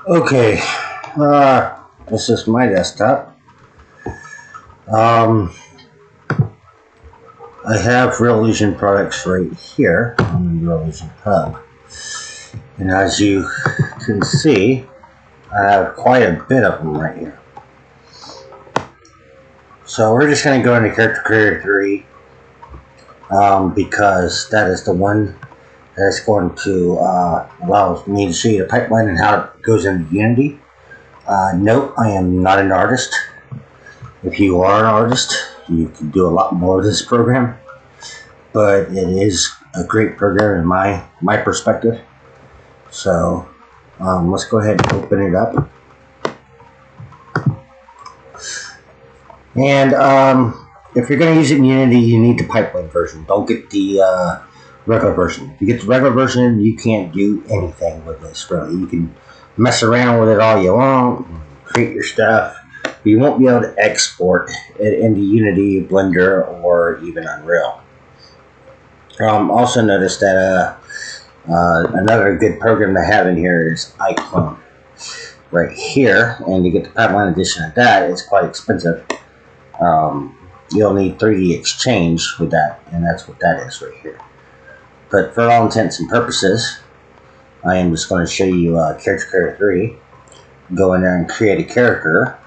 Okay, this is my desktop. I have Real Illusion products right here on the Real Illusion Hub. And as you can see, I have quite a bit of them right here. So we're just going to go into Character Creator 3 because that is the one that's going to allow me to show you the pipeline and how it goes into Unity. Note, I am not an artist. If you are an artist, you can do a lot more with this program, but it is a great program in my perspective. So let's go ahead and open it up. And if you're going to use it in Unity, you need the pipeline version. Don't get the regular version. If you get the regular version, you can't do anything with this, really. You can mess around with it all you want, create your stuff, but you won't be able to export it into Unity, Blender, or even Unreal. Also notice that another good program to have in here is iClone. Right here, and to get the pipeline edition of that, it's quite expensive. You'll need 3D Exchange with that, and that's what that is right here. But for all intents and purposes, I am just going to show you Character Creator 3. Go in there and create a character,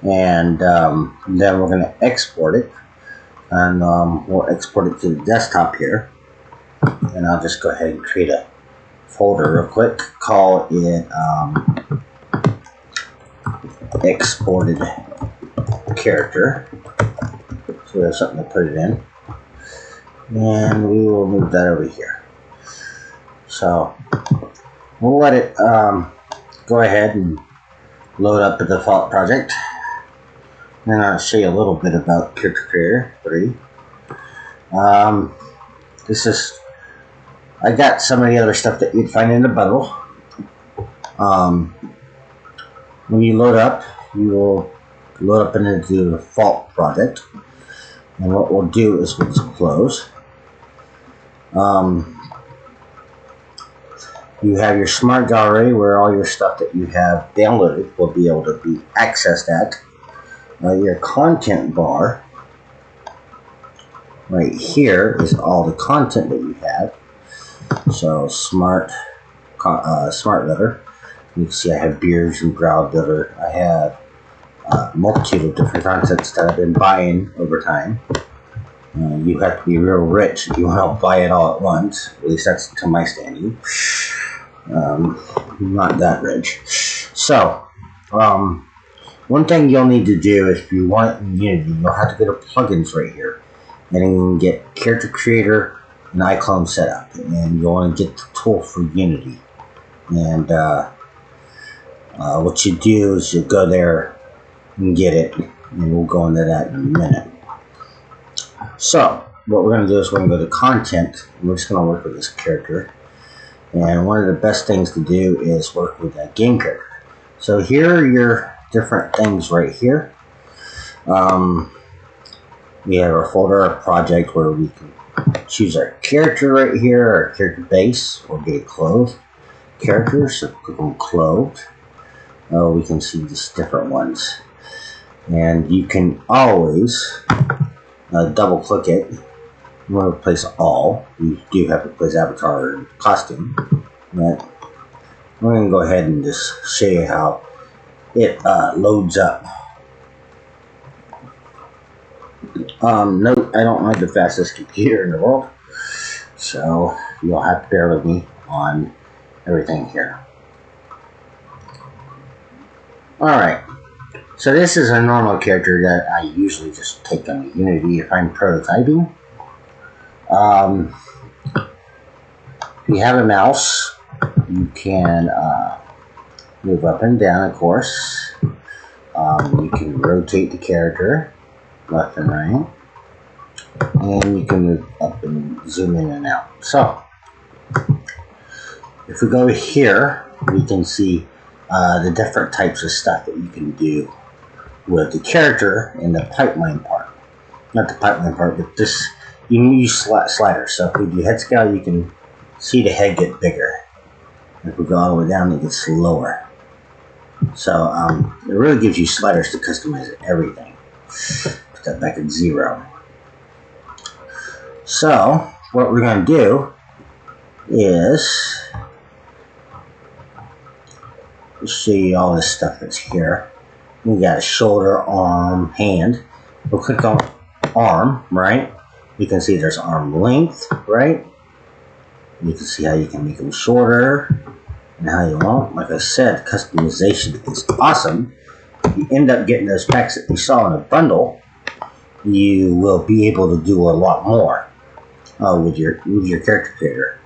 and then we're going to export it, and we'll export it to the desktop here. And I'll just go ahead and create a folder real quick, call it exported character, so we have something to put it in, and we will move that over here. So we'll let it go ahead and load up the default project, and I'll show you a little bit about Character Creator 3. This is, I got some of the other stuff that you'd find in the bundle. When you load up, you will load up into the default project, and what we'll do is we'll just close. You have your smart gallery where all your stuff that you have downloaded will be able to be accessed at. Your content bar right here is all the content that you have. So smart letter. You can see I have beards and brow builder. I have a multitude of different contents that I've been buying over time. You have to be real rich if you want to buy it all at once. At least that's to my standing. Not that rich. So, one thing you'll need to do if you want it in Unity, you'll have to go to plugins right here, and then you can get Character Creator and iClone set up, and you'll want to get the tool for Unity. And what you do is you go there and get it, and we'll go into that in a minute. So what we're going to do is we're going to go to content, and we're just going to work with this character. And one of the best things to do is work with that game character. So here are your different things right here. We have our folder, our project, where we can choose our character right here, our character base, or get clothed characters. So click on clothed. We can see just different ones. And you can always double click it. You want to replace all. You do have to replace avatar and costume, but we're going to go ahead and just show you how it loads up. Note, I don't have the fastest computer in the world, so you'll have to bear with me on everything here. Alright, so this is a normal character that I usually just take on Unity if I'm prototyping. If you have a mouse, you can move up and down, of course. You can rotate the character left and right, and you can move up and zoom in and out. So if we go here, we can see the different types of stuff that you can do with the character in the pipeline part. Not the pipeline part, but this, you can use sliders. So if we do head scale, you can see the head get bigger. If we go all the way down, it gets lower. So it really gives you sliders to customize everything. Put that back at 0. So what we're going to do is show you all this stuff that's here. We got a shoulder, arm, hand. We'll click on arm, right? You can see there's arm length, right? You can see how you can make them shorter and how you want. Like I said, customization is awesome. If you end up getting those packs that you saw in a bundle, you will be able to do a lot more with your character creator,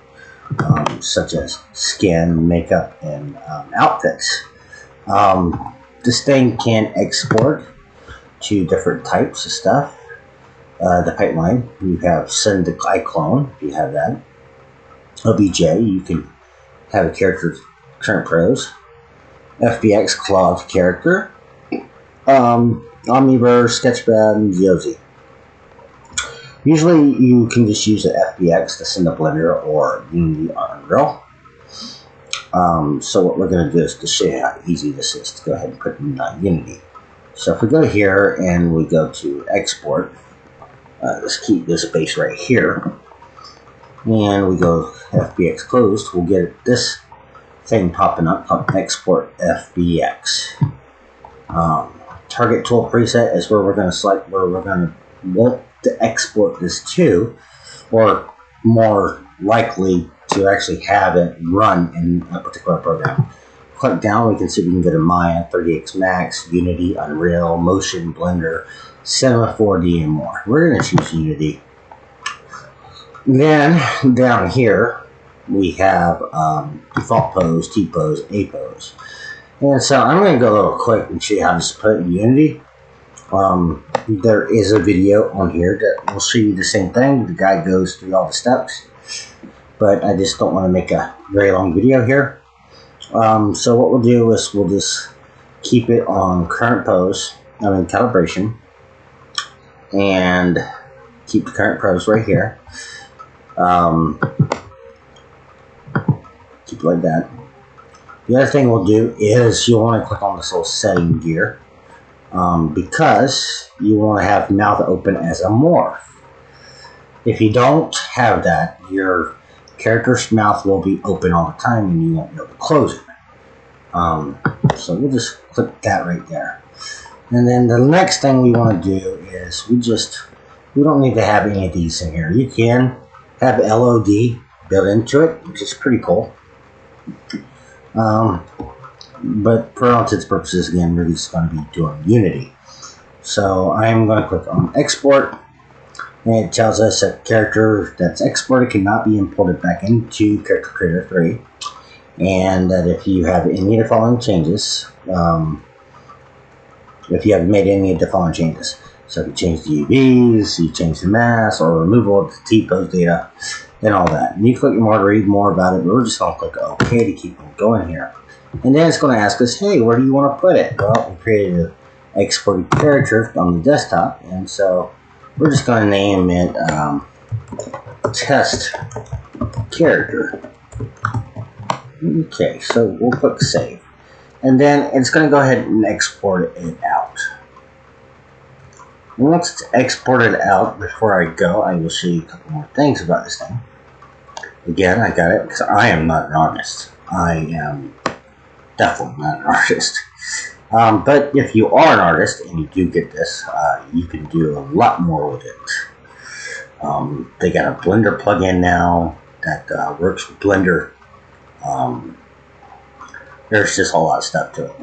such as skin, makeup, and outfits. This thing can export to different types of stuff. The pipeline, you have send to iClone, if you have that. OBJ, you can have a character's current pros. FBX, cloth character. Omniverse, Sketchpad, and Yosi. Usually you can just use the FBX to send to Blender or Unity or Unreal. So what we're going to do is to show you how easy this is to go ahead and put in Unity. So if we go here and we go to export, let's keep this base right here, and we go FBX closed, we'll get this thing popping up called export FBX. Target tool preset is where we're going to select where we're going to want to export this to, or more likely to actually have it run in a particular program. Click down, we can see we can go to Maya, 30x Max, Unity, Unreal, Motion, Blender, Cinema 4D, and more. We're going to choose Unity. Then down here we have default pose, T pose, A pose. And so I'm going to go a little quick and show you how to put it in Unity. There is a video on here that will show you the same thing. The guy goes through all the steps, but I just don't want to make a very long video here. So what we'll do is we'll just keep it on current pose, calibration, and keep the current pose right here. Keep it like that. The other thing we'll do is you'll want to click on this little setting gear, because you want to have mouth open as a morph. If you don't have that, your character's mouth will be open all the time and you won't be able to close it. So we'll just click that right there. And then the next thing we want to do is we don't need to have any of these in here. You can have LOD built into it, which is pretty cool. But for all intents and purposes, again, we're just going to be doing Unity. So I'm going to click on export, and it tells us that character that's exported cannot be imported back into Character Creator 3, and that if you have any of the following changes, if you haven't made any of the following changes, so if you change the UVs, you change the mask, or removal of the T-pose data, and all that. And you click more to read more about it, but we're just going to click OK to keep on going here. And then it's going to ask us, hey, where do you want to put it? Well, we created an exported character on the desktop, and so we're just going to name it test character. Okay, so we'll click save. And then it's going to go ahead and export it out. Once it's exported out, before I go, I will show you a couple more things about this thing. Again, I got it because I am not an artist. I am definitely not an artist. But if you are an artist and you do get this, you can do a lot more with it. They got a Blender plugin now that works with Blender. There's just a lot of stuff to it.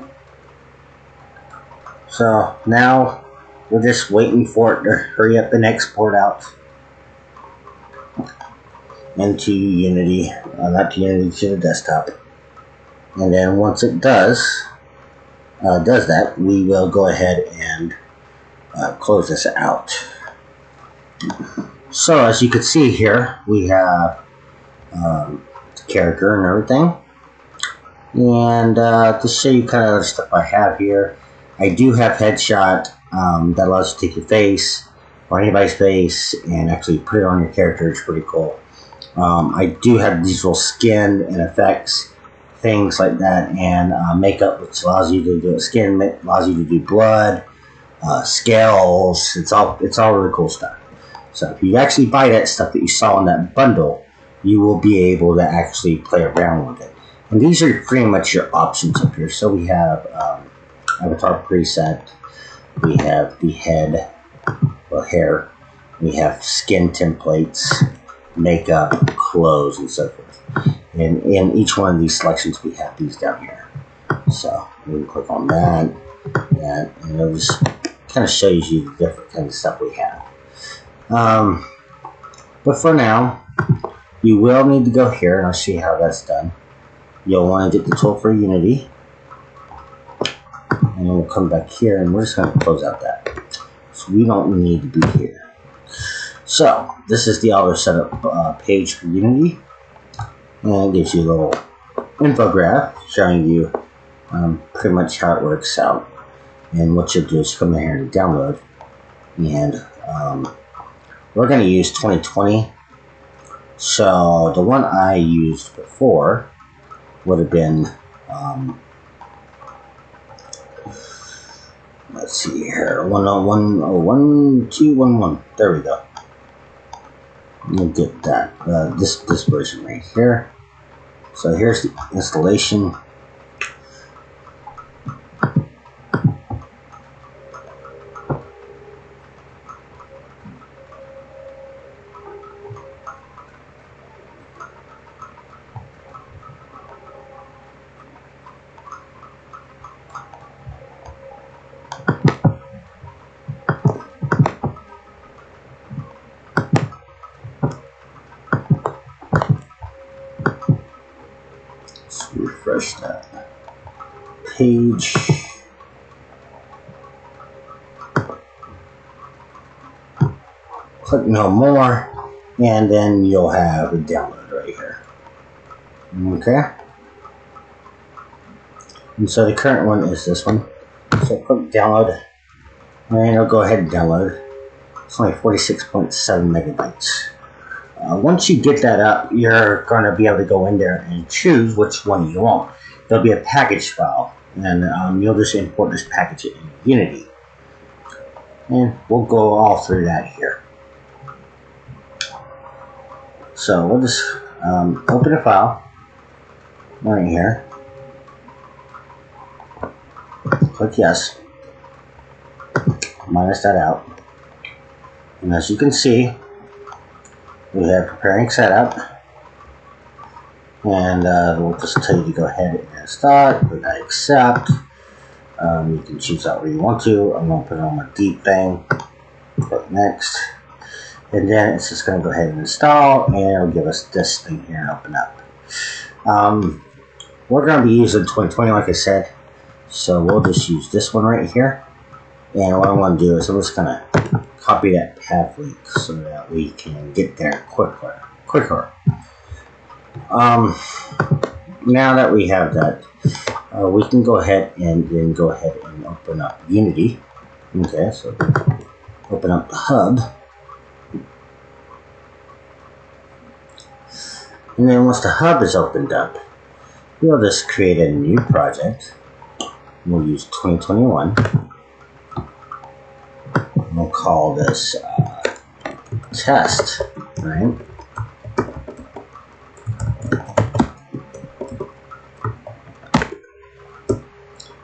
So now we're just waiting for it to hurry up and export out into Unity, not to Unity, to the desktop. And then once it does that, we will go ahead and close this out. So as you can see here, we have the character and everything. And to show you kind of the stuff I have here, I do have headshot that allows you to take your face or anybody's face and actually put it on your character. It's pretty cool. I do have these little skin and effects things like that, and makeup, which allows you to do skin, allows you to do blood, scales. It's all really cool stuff. So if you actually buy that stuff that you saw in that bundle, you will be able to actually play around with it. And these are pretty much your options up here. So we have avatar preset, we have the head or hair, we have skin templates, makeup, clothes, and so forth. And in each one of these selections, we have these down here. So we can click on that, and it'll just kind of shows you the different kind of stuff we have. But for now, you will need to go here, and I'll show you how that's done. You'll want to get the tool for Unity, and then we'll come back here, and we're just going to close out that. So we don't need to be here. So this is the auto setup page for Unity, and it gives you a little infographic showing you pretty much how it works out. And what you'll do is come in here to download, and we're going to use 2020. So the one I used before would have been, let's see here, 101.1211. There we go. We'll get that this version right here. So here's the installation. Refresh that page. Click no more, and then you'll have a download right here. Okay. And so the current one is this one. So click download, and it'll go ahead and download. It's only 46.7 megabytes. Once you get that up, you're going to be able to go in there and choose which one you want. There'll be a package file, and you'll just import this package in Unity. And we'll go all through that here. So we'll just open a file right here. Click yes. Minus that out. And as you can see, we have preparing setup, and we'll just tell you to go ahead and start. Click I accept. You can choose out where you want to. I'm going to put it on my deep thing. Click next, and then it's just going to go ahead and install, and it'll give us this thing here and open up. We're going to be using 2020, like I said, so we'll just use this one right here. And what I'm going to do is I'm just going to copy that path link so that we can get there quicker. Now that we have that, we can go ahead and then go ahead and open up Unity. Okay, so open up the hub. And then once the hub is opened up, we'll just create a new project. We'll use 2021. We'll call this test, right?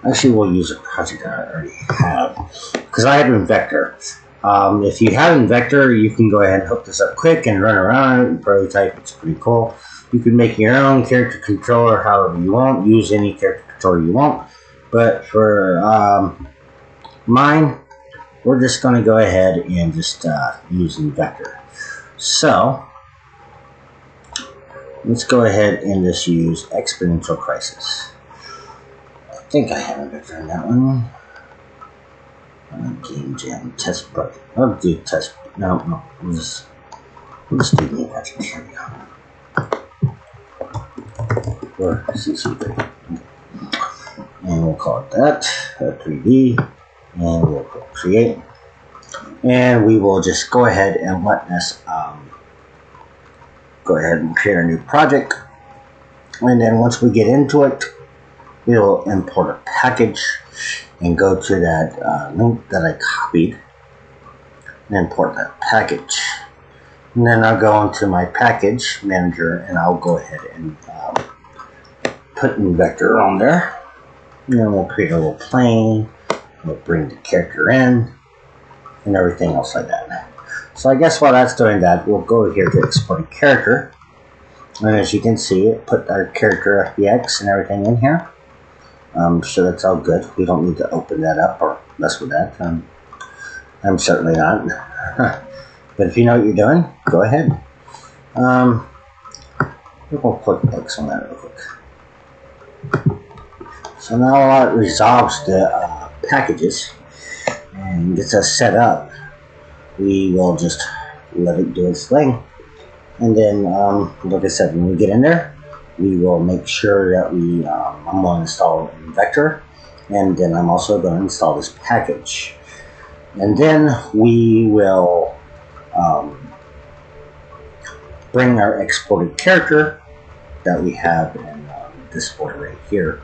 Actually, we'll use a project that I already have, because I have in Vector. If you have in Vector, you can go ahead and hook this up quick and run around and prototype. It's pretty cool. You can make your own character controller however you want. Use any character controller you want. But for mine, we're just going to go ahead and just use in Vector. So let's go ahead and just use Exponential Crisis. I think I have a Vector in that one. Game Jam Test Project. I'll do test. No, we'll just do new project. Here we go. Or CC3. And we'll call it that 3D, and we'll create, and we will just go ahead and let this go ahead and create a new project. And then once we get into it, we'll import a package and go to that link that I copied and import that package. And then I'll go into my package manager and I'll go ahead and put in vector on there. And then we'll create a little plane. We'll bring the character in and everything else like that. So I guess while that's doing that, we'll go here to export a character. And as you can see, it put our character FBX and everything in here. So that's all good. We don't need to open that up or mess with that. I'm certainly not. But if you know what you're doing, go ahead. We'll put X on that real quick. So now it resolves the packages and gets us set up. We will just let it do its thing. And then, like I said, when we get in there, we will make sure that I'm going to install vector, and then I'm also going to install this package. And then we will bring our exported character that we have in this folder right here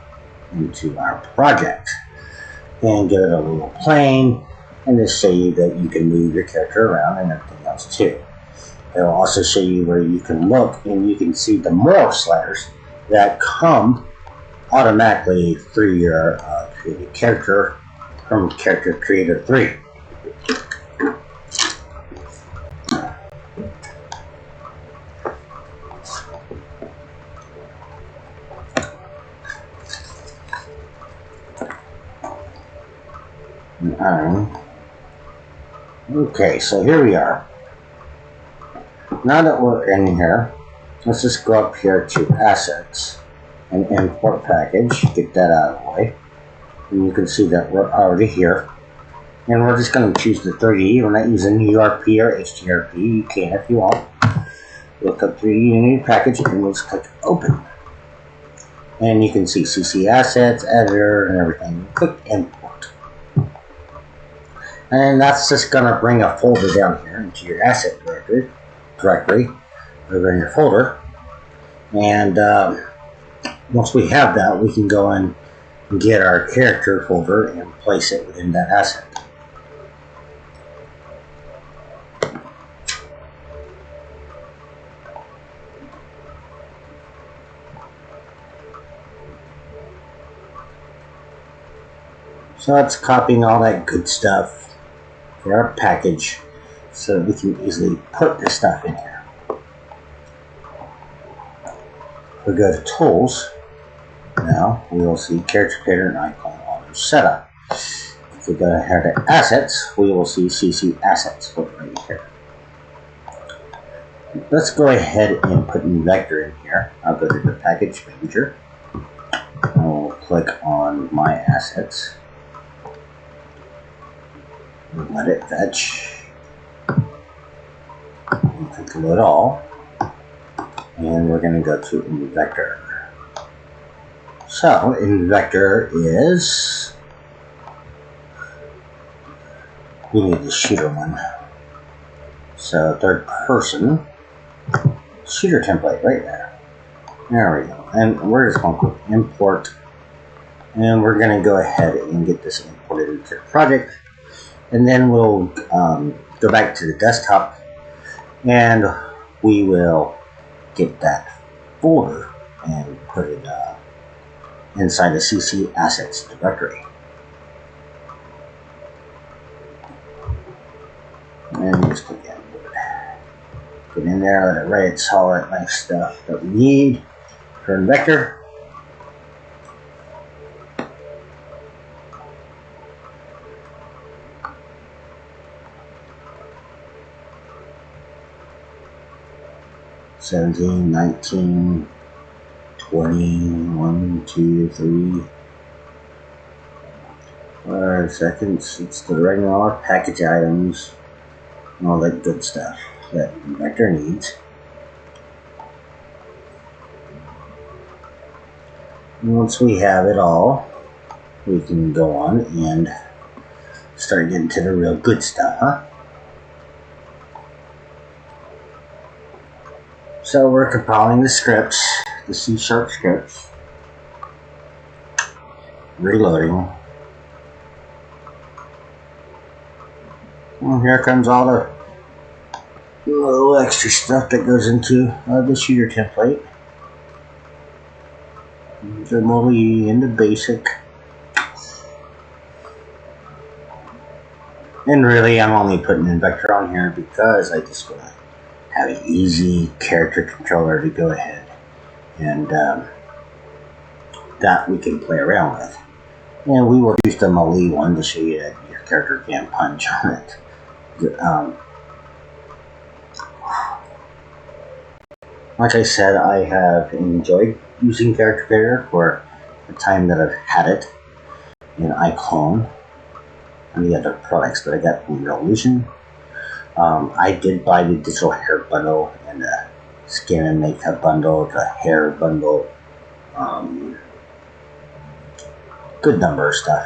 into our project and give it a little plane and just show you that you can move your character around and everything else too. It'll also show you where you can look and you can see the more sliders that come automatically through your created character from Character Creator 3. Okay, so here we are. Now that we're in here, let's just go up here to Assets and Import Package, get that out of the way. And you can see that we're already here. And we're just going to choose the 3D. We're not using URP or HDRP. You can if you want. Look up 3D Unity Package and we'll just click Open. And you can see CC Assets, Editor, and everything. Click Import. And that's just going to bring a folder down here into your asset directory over in your folder. And once we have that, we can go in and get our character folder and place it within that asset. So it's copying all that good stuff for our package so that we can easily put this stuff in here. We go to Tools. Now we will see Character Creator and Icon Auto Setup. If we go ahead to Assets, we will see CC Assets right here. Let's go ahead and put in vector in here. I'll go to the Package Manager. I'll click on My Assets. Let it fetch. And click Load All. And we're going to go to InVector. So, InVector is... we need the shooter one. So, third person. Shooter template right there. There we go. And we're just going to click Import. And we're going to go ahead and get this imported into the project. And then we'll go back to the desktop and we will get that folder and put it inside the CC Assets directory. And just click Import. Get in there, let it write its all that nice stuff that we need for InVector. $17, $19, $20, 1, 2, 3, 5 seconds. It's the regular package items and all that good stuff that Vector needs. And once we have it all, we can go on and start getting to the real good stuff, huh? So we're compiling the scripts the C# scripts. Reloading. Well, here comes all the little extra stuff that goes into the shooter template. The melee and the basic. And really, I'm only putting Invector on here because I just want to have an easy character controller to go ahead and that we can play around with. And we will use the melee one to show you that your character can't punch on it. Like I said, I have enjoyed using Character Creator for the time that I've had it in iClone and the other products that I got from Revolution. I did buy the digital hair bundle and the skin and makeup bundle, the hair bundle, good number of stuff.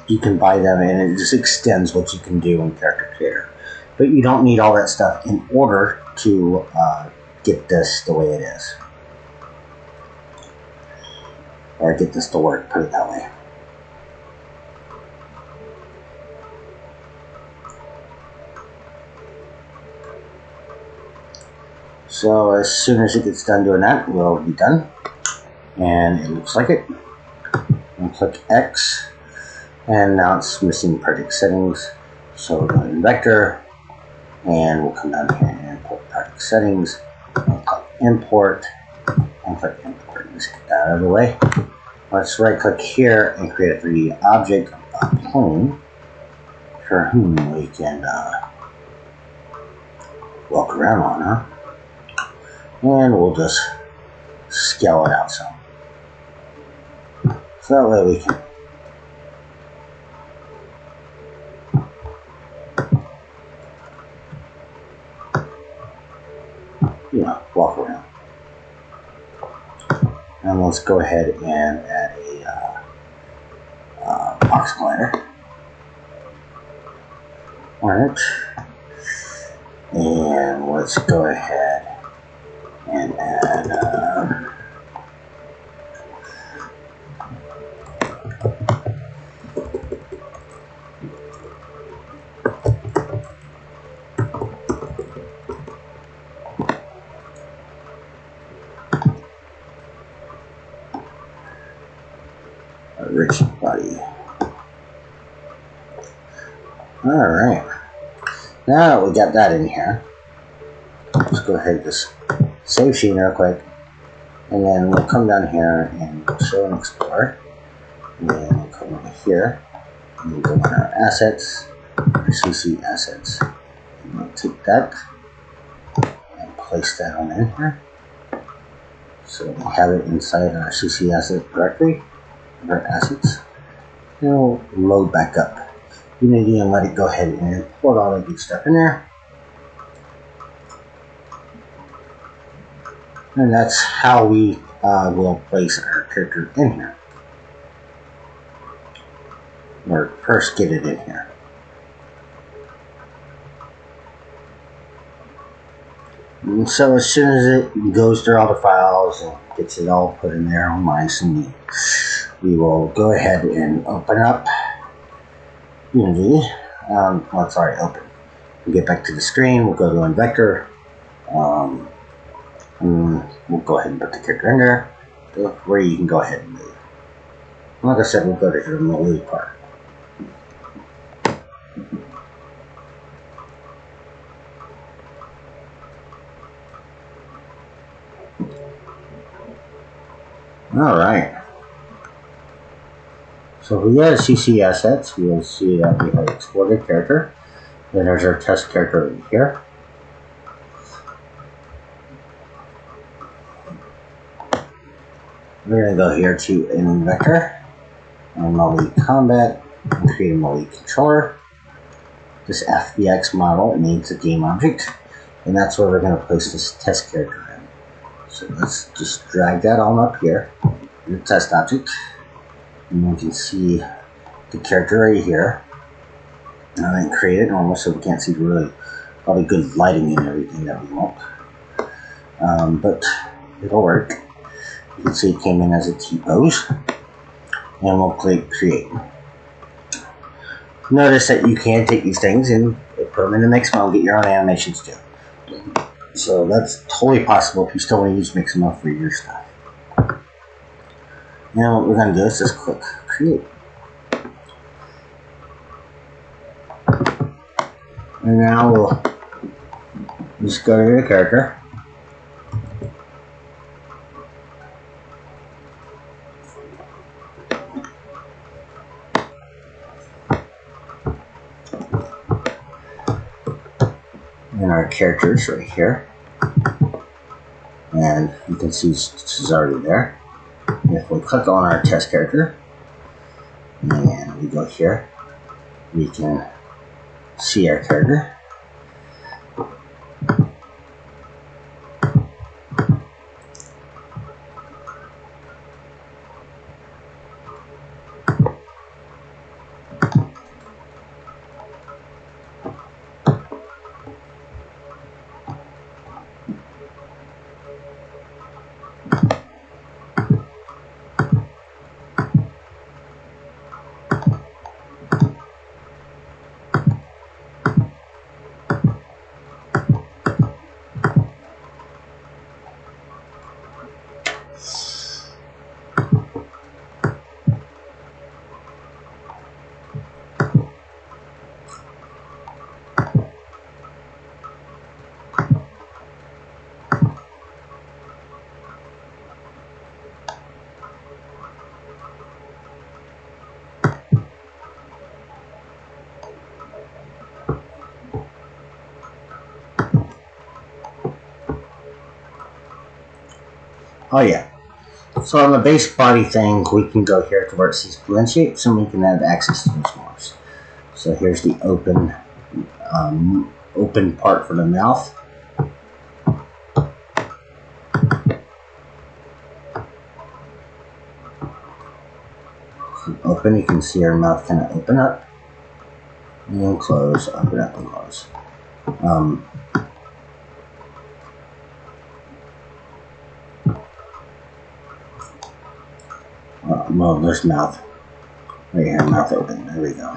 You can buy them and it just extends what you can do in Character Creator. But you don't need all that stuff in order to get this the way it is. Or get this to work, put it that way. So as soon as it gets done doing that, we'll be done. And it looks like it. And click X. And now it's missing project settings. So we'll go to Invector. And we'll come down here and import project settings. And click Import. And click Import. Let's get that out of the way. Let's right click here and create a 3D object, a plane, for whom we can walk around on, huh? And we'll just scale it out some. So that way we can walk around. And let's go ahead and add a box glider. Alright. And let's go ahead and add a rich body. Alright. Now that we got that in here, let's go ahead and just save scene real quick. And then we'll come down here and show and explore. And then we'll come over here and we'll go on our assets, our CC assets. And we'll take that and place that on in here. So we have it inside our CC asset directory of our assets. And we'll load back up Unity and let it go ahead and import all that good stuff in there. And that's how we will place our character in here. Or first get it in here. And so as soon as it goes through all the files and gets it all put in there on nice and neat, we will go ahead and open up Unity. Well, sorry, open. We'll get back to the screen. We'll go to Invector. And we'll go ahead and put the character in there, where you can go ahead and move. Like I said, we'll go to the melee part. Alright. So if we go to CC assets, we'll see that we have exported character. Then there's our test character over here. We're going to go here to Invector and melee combat and create a melee controller. This FBX model needs a game object, and that's where we're going to place this test character in. So let's just drag that on up here, the test object, and we can see the character right here. And then create it normal so we can't see really all the good lighting and everything that we want. But it'll work. You can see it came in as a T-pose. And we'll click create. Notice that you can take these things and put them in the Mixamo and get your own animations too. So that's totally possible if you still want to use Mixamo for your stuff. Now what we're going to do is just click create. And now we'll just go to the character. And our character is right here. And you can see she's already there. And if we click on our test character, and we go here, we can see our character. Oh yeah. So on the base body thing, we can go here to where it says blend shapes, and we can have access to those morphs. So here's the open part for the mouth. Open, you can see our mouth kind of open up and close, open up and close. Well, there's mouth. Right here, mouth open. There we go.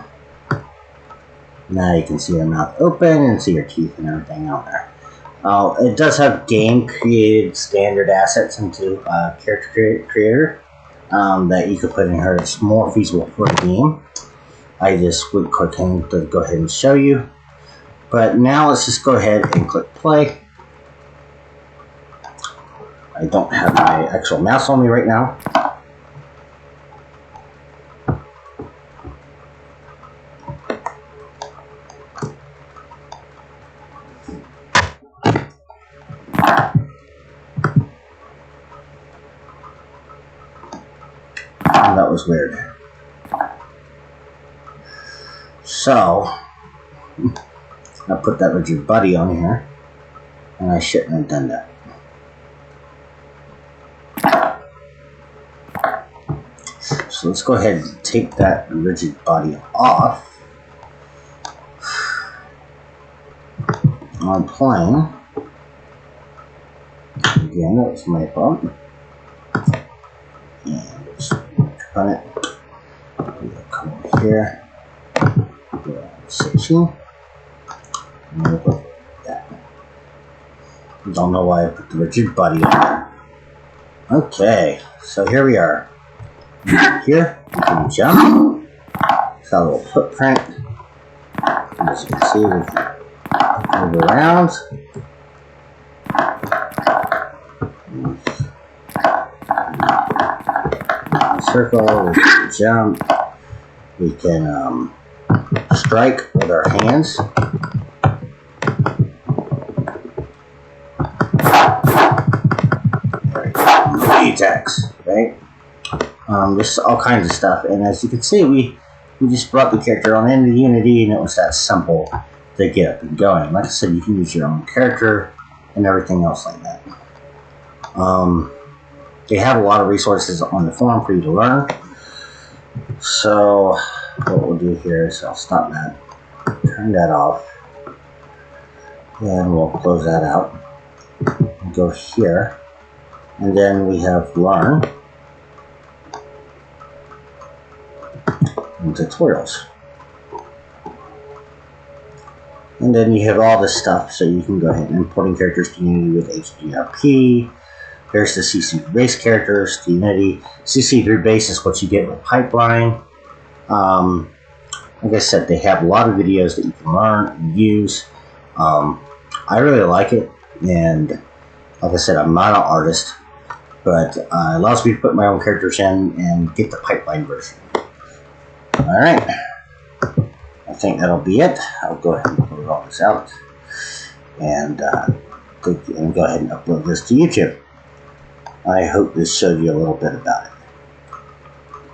Now you can see our mouth open and see our teeth and everything out there. It does have game-created standard assets into character creator that you could put in here. It's more feasible for the game. I just would click him to go ahead and show you. But now let's just go ahead and click play. I don't have my actual mouse on me right now. That was weird. So, I put that rigid body on here, and I shouldn't have done that. So let's go ahead and take that rigid body off. On plane. Again, that's my fault. And just run it. We'll come over here. Section. And we'll put that. Don't know why I put the rigid body on there. Okay, so here we are. Here, we can jump. It's got a little footprint. As you can see, we can move around. Circle, we can jump. We can strike with our hands. Attacks, right? Just all kinds of stuff. And as you can see, we just brought the character on into Unity, and it was that simple to get up and going. Like I said, you can use your own character and everything else like that. They have a lot of resources on the forum for you to learn. So what we'll do here is I'll stop that, turn that off, and we'll close that out. Go here. And then we have Learn and Tutorials. And then you have all this stuff, so you can go ahead and importing characters to Unity with HDRP. There's the CC3 base characters to Unity. CC3 base is what you get with Pipeline. Like I said, they have a lot of videos that you can learn and use. I really like it, and like I said, I'm not an artist, but it allows me to put my own characters in and get the Pipeline version. Alright, I think that'll be it. I'll go ahead and put all this out and go ahead and upload this to YouTube. I hope this showed you a little bit about it.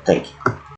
Thank you.